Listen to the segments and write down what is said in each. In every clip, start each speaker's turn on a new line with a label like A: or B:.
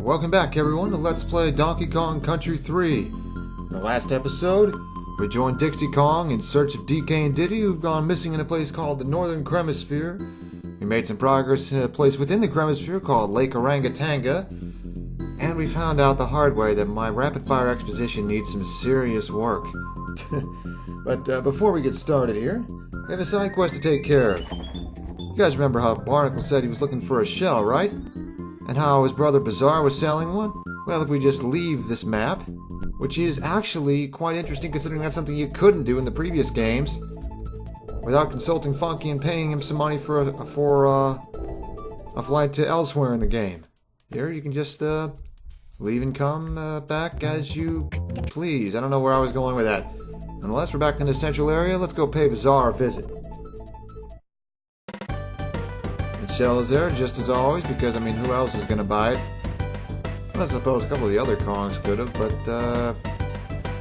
A: Welcome back everyone to Let's Play Donkey Kong Country 3. In the last episode, we joined Dixie Kong in search of DK and Diddy, who've gone missing in a place called the Northern Cremisphere. We made some progress in a place within the Cremisphere called Lake Orangatanga, and we found out the hard way that my rapid-fire exposition needs some serious work. But before we get started here, we have a side quest to take care of. You guys remember how Barnacle said he was looking for a shell, right? And how his brother Bazaar was selling one? Well, if we just leave this map, which is actually quite interesting considering that's something you couldn't do in the previous games, without consulting Funky and paying him some money for a flight to elsewhere in the game. Here, you can just leave and come back as you please. I don't know where I was going with that. Nonetheless, we're back in the central area. Let's go pay Bazaar a visit. Shell is there, just as always, because, I mean, who else is going to buy it? Well, I suppose a couple of the other Kongs could have, but,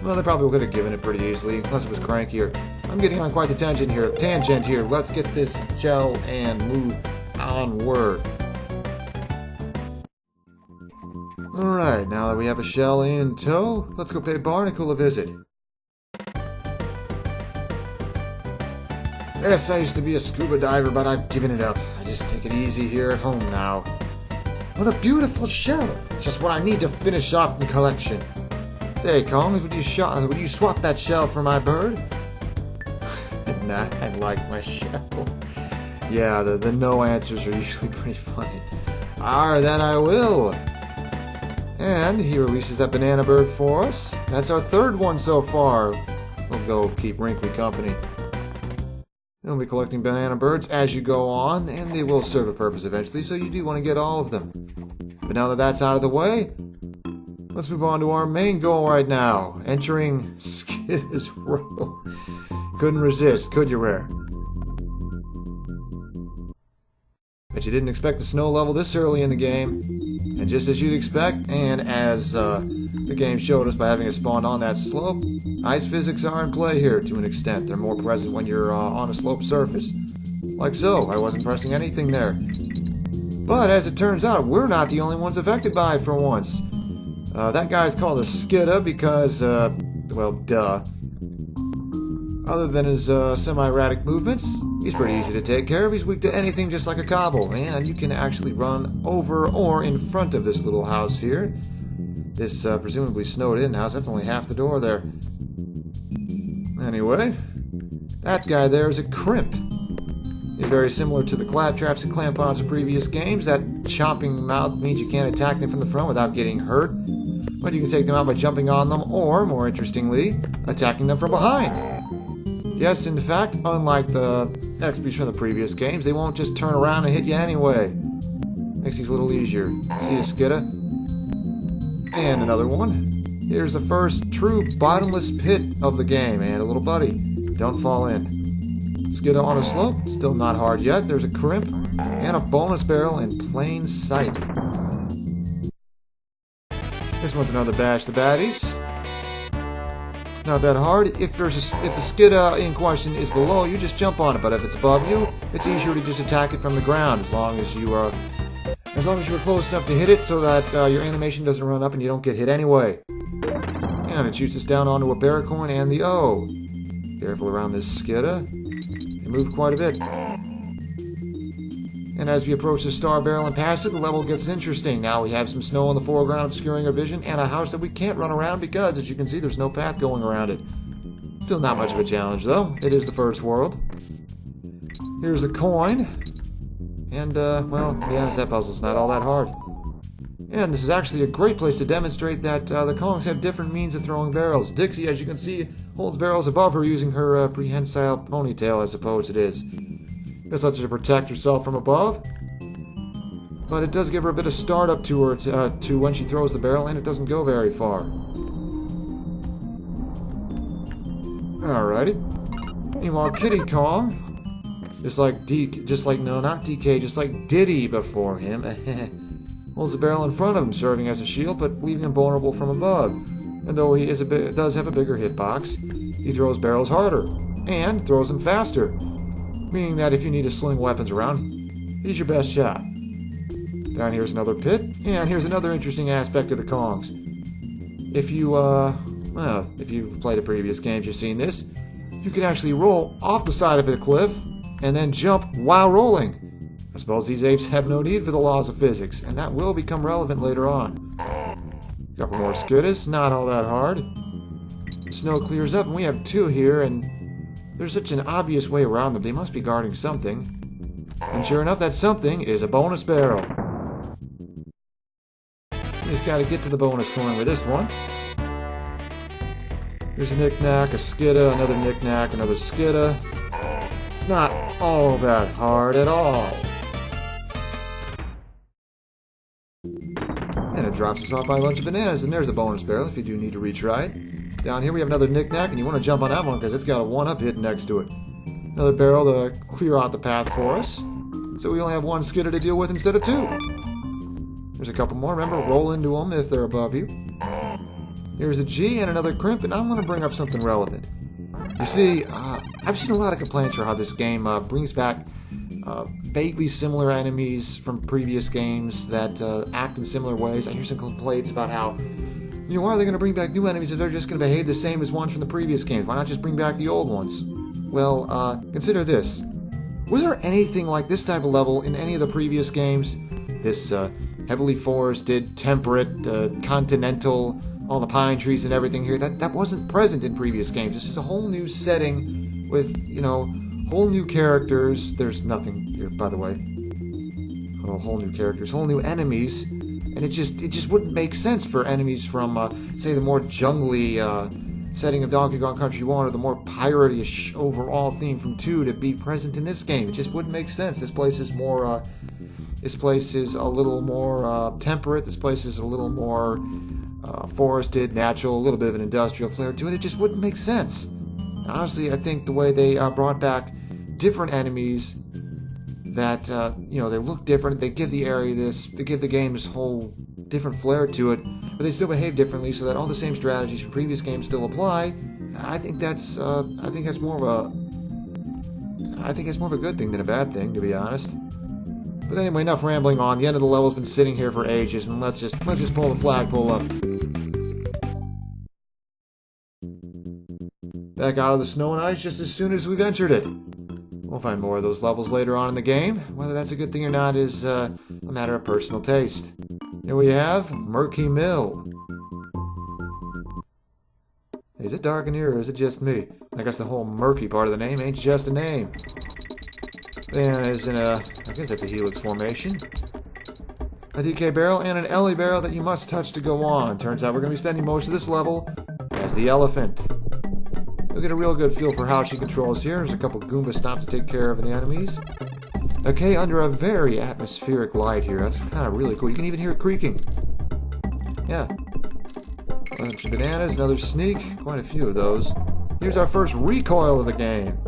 A: well, they probably could have given it pretty easily, unless it was crankier. I'm getting on quite the tangent here. Let's get this shell and move onward. Alright, now that we have a shell in tow, let's go pay Barnacle a visit. Yes, I used to be a scuba diver, but I've given it up. I just take it easy here at home now. What a beautiful shell! Just what I need to finish off my collection. Say, Kong, would you swap that shell for my bird? Nah, I like my shell. Yeah, the no answers are usually pretty funny. That I will. And he releases that banana bird for us. That's our third one so far. We'll go keep Wrinkly company. You'll be collecting banana birds as you go on, and they will serve a purpose eventually, so you do want to get all of them. But now that that's out of the way, let's move on to our main goal right now, entering Skidda's Row. Couldn't resist, could you, Rare? Bet you didn't expect the snow level this early in the game. And just as you'd expect, and as the game showed us by having it spawn on that slope, ice physics are in play here to an extent. They're more present when you're on a sloped surface. Like so, I wasn't pressing anything there. But as it turns out, we're not the only ones affected by it for once. That guy's called a Skidda because, well, duh. Other than his semi-erratic movements, he's pretty easy to take care of. He's weak to anything just like a cobble, and you can actually run over or in front of this little house here. This presumably snowed-in house. That's only half the door there. Anyway, that guy there is a crimp. He's very similar to the claptraps and clampons of previous games. That chopping mouth means you can't attack them from the front without getting hurt. But you can take them out by jumping on them, or, more interestingly, attacking them from behind. Yes, in fact, unlike the XPs from the previous games, they won't just turn around and hit you anyway. Makes things a little easier. See a Skidda? And another one. Here's the first true bottomless pit of the game, and a little buddy. Don't fall in. Skidda on a slope, still not hard yet. There's a crimp, and a bonus barrel in plain sight. This one's another bash the baddies. Not that hard. If the Skidda in question is below you, just jump on it. But if it's above you, it's easier to just attack it from the ground, as long as you are close enough to hit it, so that your animation doesn't run up and you don't get hit anyway. And it shoots us down onto a Barracorn and the O. Careful around this Skidda. You move quite a bit. And as we approach the star barrel and pass it, the level gets interesting. Now we have some snow in the foreground obscuring our vision, and a house that we can't run around because, as you can see, there's no path going around it. Still not much of a challenge, though. It is the first world. Here's a coin. And, well, to be honest, that puzzle's not all that hard. And this is actually a great place to demonstrate that the Kongs have different means of throwing barrels. Dixie, as you can see, holds barrels above her using her prehensile ponytail, I suppose it is. This lets her protect herself from above, but it does give her a bit of startup to her to when she throws the barrel, and it doesn't go very far. Alrighty. Meanwhile, Kitty Kong, just like Diddy before him, holds the barrel in front of him, serving as a shield, but leaving him vulnerable from above. And though he does have a bigger hitbox, he throws barrels harder and throws them faster. Meaning that if you need to sling weapons around, he's your best shot. Down here's another pit, and here's another interesting aspect of the Kongs. If you've played a previous game, you've seen this. You can actually roll off the side of the cliff and then jump while rolling. I suppose these apes have no need for the laws of physics, and that will become relevant later on. A couple more skitters, not all that hard. The snow clears up, and we have two here, and there's such an obvious way around them. They must be guarding something. And sure enough, that something is a bonus barrel. You just gotta get to the bonus coin with this one. Here's a knick-knack, a skidda, another knick-knack, another skidda. Not all that hard at all. And it drops us off by a bunch of bananas, and there's a bonus barrel if you do need to retry it. Down here we have another knick-knack, and you want to jump on that one because it's got a 1-up hidden next to it. Another barrel to clear out the path for us. So we only have one skidda to deal with instead of two. There's a couple more. Remember, roll into them if they're above you. Here's a G and another crimp, and I'm going to bring up something relevant. You see, I've seen a lot of complaints for how this game brings back vaguely similar enemies from previous games that act in similar ways. I hear some complaints about how, why are they going to bring back new enemies if they're just going to behave the same as ones from the previous games? Why not just bring back the old ones? Well, consider this. Was there anything like this type of level in any of the previous games? This heavily forested, temperate, continental, all the pine trees and everything here, that wasn't present in previous games. This is a whole new setting with, whole new characters. There's nothing here, by the way. Oh, whole new characters, whole new enemies. And it just wouldn't make sense for enemies from, say, the more jungly setting of Donkey Kong Country 1 or the more piratey-ish overall theme from 2 to be present in this game. It just wouldn't make sense. This place is more, this place is a little more temperate. This place is a little more forested, natural, a little bit of an industrial flair to it. It just wouldn't make sense. Honestly, I think the way they brought back different enemies that, they look different, they give the area they give the game this whole different flair to it, but they still behave differently so that all the same strategies from previous games still apply. I think that's more of a good thing than a bad thing, to be honest. But anyway, enough rambling on. The end of the level's been sitting here for ages, and let's just pull the flagpole up. Back out of the snow and ice just as soon as we've entered it. We'll find more of those levels later on in the game. Whether that's a good thing or not is a matter of personal taste. Here we have Murky Mill. Is it dark in here or is it just me? I guess the whole murky part of the name ain't just a name. And is in I guess that's a helix formation. A DK barrel and an Ellie barrel that you must touch to go on. Turns out we're going to be spending most of this level as the elephant. You'll get a real good feel for how she controls here. There's a couple Goomba stomps to take care of the enemies. Okay, under a very atmospheric light here. That's kind of really cool. You can even hear it creaking. Yeah. A bunch of bananas, another sneak. Quite a few of those. Here's our first recoil of the game.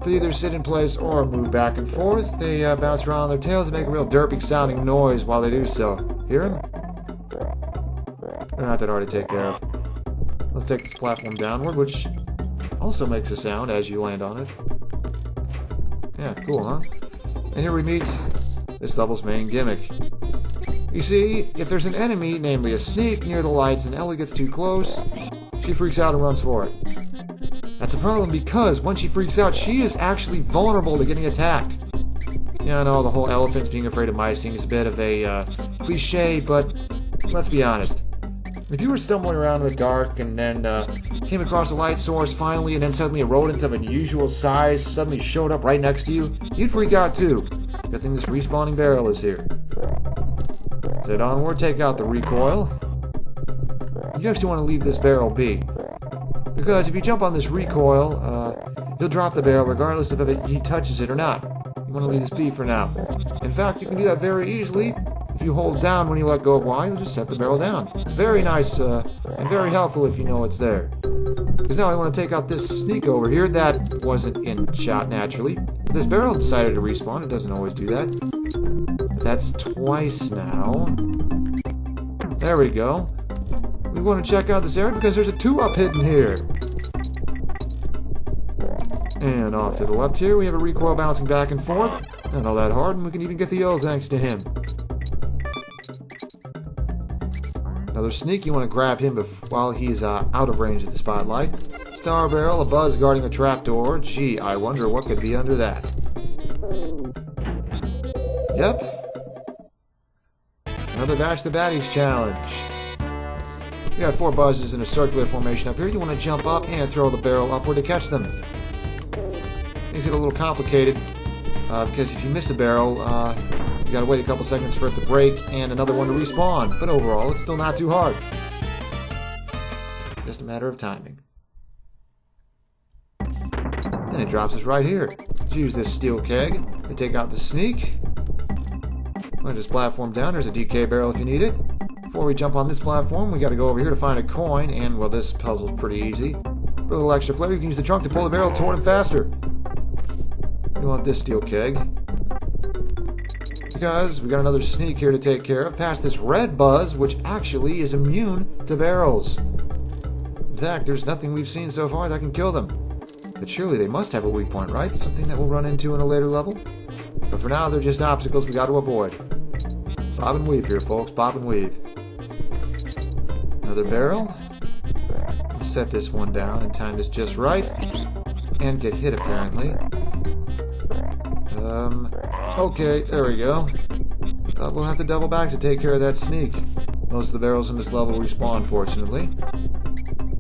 A: They either sit in place or move back and forth. They bounce around on their tails and make a real derpy sounding noise while they do so. Hear them? They're not that hard to take care of. Let's take this platform downward, which also makes a sound as you land on it. Yeah, cool, huh? And here we meet this level's main gimmick. You see, if there's an enemy, namely a sneak, near the lights and Ellie gets too close, she freaks out and runs for it. That's a problem because when she freaks out, she is actually vulnerable to getting attacked. Yeah, I know the whole elephants being afraid of mice thing is a bit of a cliche, but let's be honest. If you were stumbling around in the dark and then came across a light source finally, and then suddenly a rodent of unusual size suddenly showed up right next to you, you'd freak out too. Good thing this respawning barrel is here. Head onward, take out the recoil. You actually want to leave this barrel be. Because if you jump on this recoil, you'll drop the barrel regardless of if he touches it or not. You want to leave this be for now. In fact, you can do that very easily. If you hold down when you let go of Y, you'll just set the barrel down. It's very nice and very helpful if you know it's there. Because now I want to take out this sneak over here. That wasn't in shot naturally. But this barrel decided to respawn. It doesn't always do that. But that's twice now. There we go. We want to check out this area because there's a 2-up hidden here. And off to the left here, we have a recoil bouncing back and forth. Not all that hard, and we can even get the O thanks to him. Another sneak, you want to grab him while he's out of range of the spotlight. Star barrel, a buzz guarding a trapdoor. Gee, I wonder what could be under that. Yep. Another Bash the Baddies challenge. You got 4 buzzes in a circular formation up here. You want to jump up and throw the barrel upward to catch them. Things get a little complicated because if you miss the barrel, you gotta wait a couple seconds for it to break and another one to respawn. But overall, it's still not too hard. Just a matter of timing. And it drops us right here. Let's use this steel keg to take out the sneak. I'm gonna just platform down. There's a DK barrel if you need it. Before we jump on this platform, we gotta go over here to find a coin, and well, this puzzle's pretty easy. For a little extra flair, you can use the trunk to pull the barrel toward him faster. You want this steel keg. Because we got another sneak here to take care of, past this red buzz, which actually is immune to barrels. In fact, there's nothing we've seen so far that can kill them. But surely they must have a weak point, right? Something that we'll run into in a later level? But for now, they're just obstacles we got to avoid. Bob and weave here, folks. Bob and weave. Another barrel. Let's set this one down and time this just right. And get hit, apparently. Okay, there we go. We'll have to double back to take care of that sneak. Most of the barrels in this level respawn, fortunately.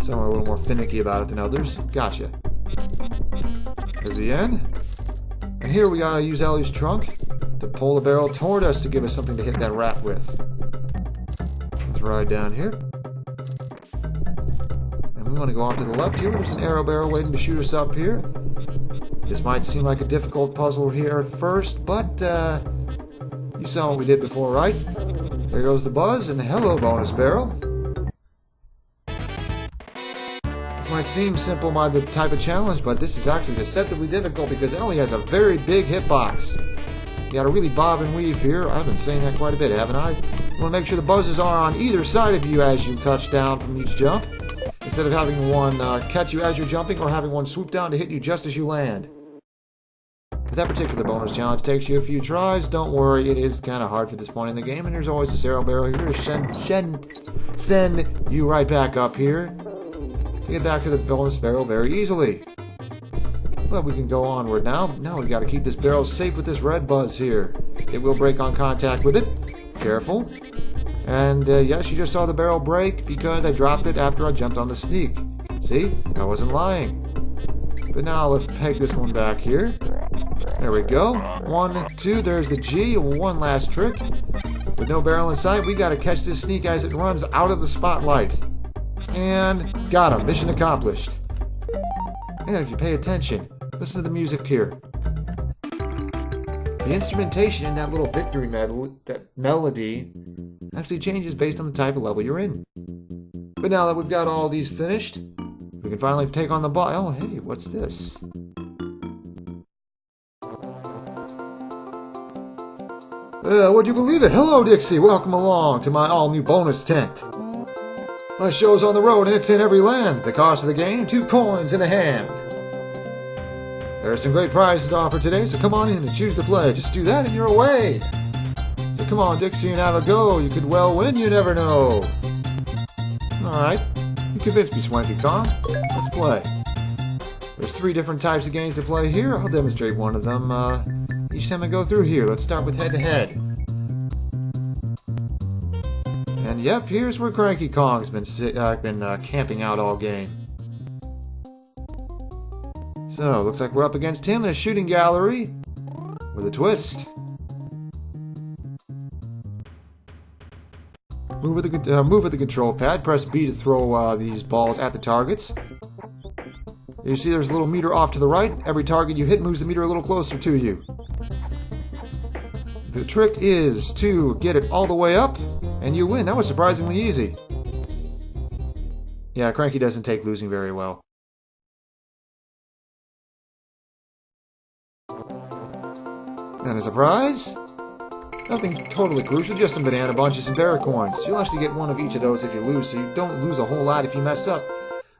A: Some are a little more finicky about it than others. Gotcha. There's the end. And here we gotta use Ellie's trunk to pull the barrel toward us to give us something to hit that rat with. Let's ride down here. And we want to go off to the left here. There's an arrow barrel waiting to shoot us up here. This might seem like a difficult puzzle here at first, but you saw what we did before, right? There goes the buzz, and hello, bonus barrel. This might seem simple by the type of challenge, but this is actually deceptively difficult because Ellie has a very big hitbox. You gotta really bob and weave here. I've been saying that quite a bit, haven't I? You wanna make sure the buzzes are on either side of you as you touch down from each jump, instead of having one catch you as you're jumping or having one swoop down to hit you just as you land. If that particular bonus challenge takes you a few tries, don't worry, it is kind of hard for this point in the game, and there's always this arrow barrel here to send you right back up here to get back to the bonus barrel very easily. But we can go onward now. Now we got to keep this barrel safe with this red buzz here. It will break on contact with it. Careful. And yes, you just saw the barrel break because I dropped it after I jumped on the sneak. See? I wasn't lying. But now let's peg this one back here. There we go. 1, 2, there's the G. One last trick. With no barrel in sight, we got to catch this sneak as it runs out of the spotlight. And got him. Mission accomplished. And if you pay attention, listen to the music here. The instrumentation in that little victory melody actually changes based on the type of level you're in. But now that we've got all these finished, we can finally take on the boss. Oh, hey, what's this? Would you believe it? Hello, Dixie. Welcome along to my all-new bonus tent. My show's on the road and it's in every land. The cost of the game, 2 coins in a hand. There are some great prizes to offer today, so come on in and choose to play. Just do that and you're away. So come on, Dixie, and have a go. You could well win, you never know. Alright, you convinced me, Swanky Kong. Let's play. There's 3 different types of games to play here. I'll demonstrate one of them each time I go through here. Let's start with head-to-head. And yep, here's where Cranky Kong's been camping out all game. So, looks like we're up against him in a shooting gallery with a twist. Move with the control pad. Press B to throw these balls at the targets. You see there's a little meter off to the right. Every target you hit moves the meter a little closer to you. The trick is to get it all the way up, and you win. That was surprisingly easy. Yeah, Cranky doesn't take losing very well. And a surprise? Nothing totally crucial, just some banana bunches and bear coins. You'll actually get one of each of those if you lose, so you don't lose a whole lot if you mess up.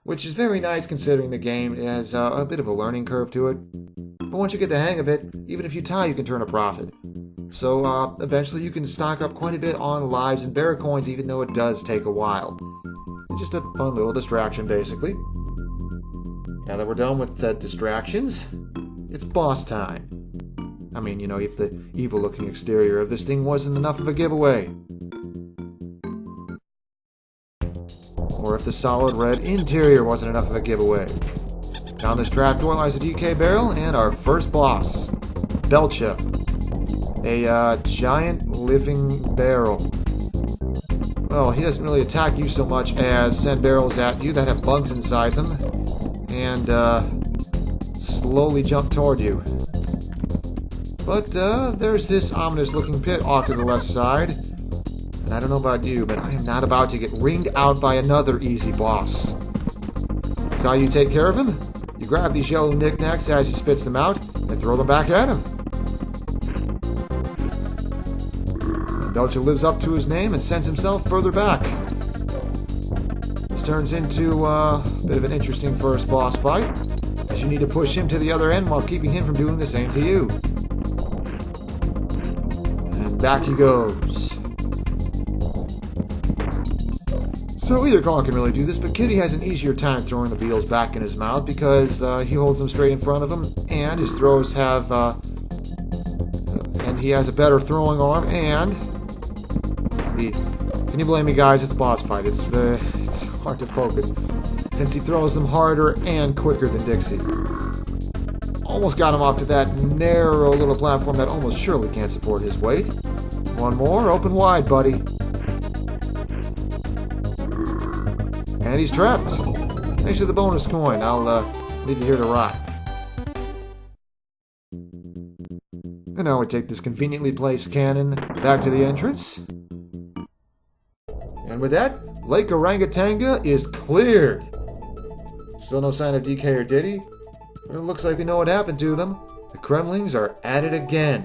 A: Which is very nice considering the game has a bit of a learning curve to it. but once you get the hang of it, even if you tie, you can turn a profit. So eventually you can stock up quite a bit on lives and bear coins, even though it does take a while. It's just a fun little distraction, basically. Now that we're done with distractions, it's boss time. I mean, if the evil-looking exterior of this thing wasn't enough of a giveaway. Or if the solid red interior wasn't enough of a giveaway. Down this trapdoor lies a DK barrel and our first boss, Belcha. A giant living barrel. Well, he doesn't really attack you so much as send barrels at you that have bugs inside them and slowly jump toward you. But there's this ominous looking pit off to the left side. And I don't know about you, but I am not about to get ringed out by another easy boss. So how you take care of him? You grab these yellow knickknacks as he spits them out and throw them back at him. And Belcha lives up to his name and sends himself further back. This turns into a bit of an interesting first boss fight, as you need to push him to the other end while keeping him from doing the same to you. And back he goes. So either Kong can really do this, but Kitty has an easier time throwing the beetles back in his mouth because he holds them straight in front of him, and his throws have, and he has a better throwing arm, and can you blame me, guys? It's a boss fight. It's hard to focus since he throws them harder and quicker than Dixie. Almost got him off to that narrow little platform that almost surely can't support his weight. One more, open wide, buddy. And he's trapped. Thanks to the bonus coin. I'll leave you here to rot. And now we take this conveniently placed cannon back to the entrance. And with that, Lake Orangatanga is cleared. Still no sign of DK or Diddy, but it looks like we know what happened to them. The Kremlings are at it again.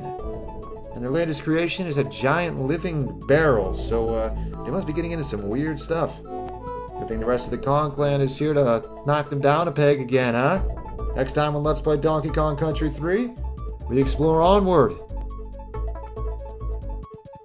A: And their latest creation is a giant living barrel, so they must be getting into some weird stuff. Good thing the rest of the Kong clan is here to knock them down a peg again, huh? Next time on Let's Play Donkey Kong Country 3, we explore onward